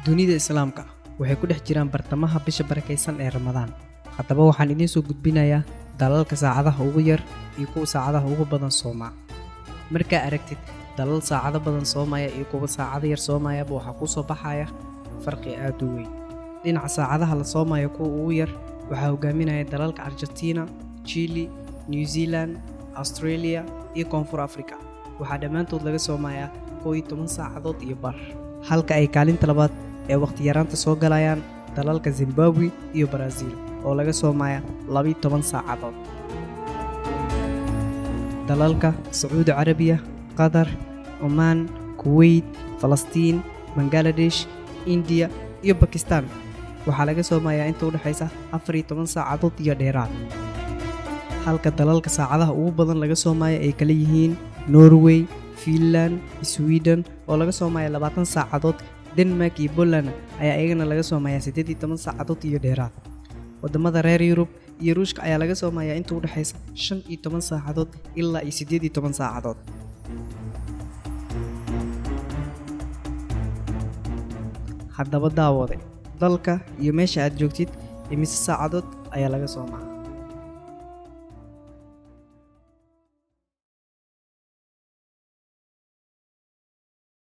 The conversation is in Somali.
dunida islaamka waxay ku dhex jiraan bartamaha bisha barakeysan ee Ramadaan. Haddaba waxaan idiin soo gudbinayaa dalalka saacadaha ugu yar iyo kuwa saacadaha ugu badan sooma. Markaa aragtid dalal saacado badan soomaya iyo kuwa saacado yar soomaya waxaa ku soo baxaya farqi aad u weyn. Dhinaca saacadaha la soomayo kuwa ugu yar waxaa hogaaminaya dalalka Argentina, Chile, New Zealand, Australia iyo Koonfur Afrika. Waxaa dhammaantood laga soomayaa 11 saacadood iyo bar. Halka ay kaalinta labaad ee waqti yaraanta soo galayaan dalalka Zimbabwe iyo Brazil oo laga soomaya 12 saacadood. dalalka Sacuudi Carabiya, Qatar, Oman, Kuwait, Falastiin, Bangladesh, India iyo Pakistan waxaa laga soomayaa inta u dhaxaysa 14 saacadood iyo dheeraad. Halka dalalka saacadaha ugu badan laga soomayo ay kala yihiin Norway, Finland, Sweden oo laga soomaya 20 saacadood. Denmark iyo Poland ayaa iyagana laga soomaya 18 saacadood iyo dheeraad. Wadamada reer Yurub iyo Ruushka ayaa laga soomaya inta u dhaxaysa 15 saacadood ilaa 18 saacadood. Haddaba daawade dalka iyo meesha aad joogtid imise saacadood ayaa laga soomaa.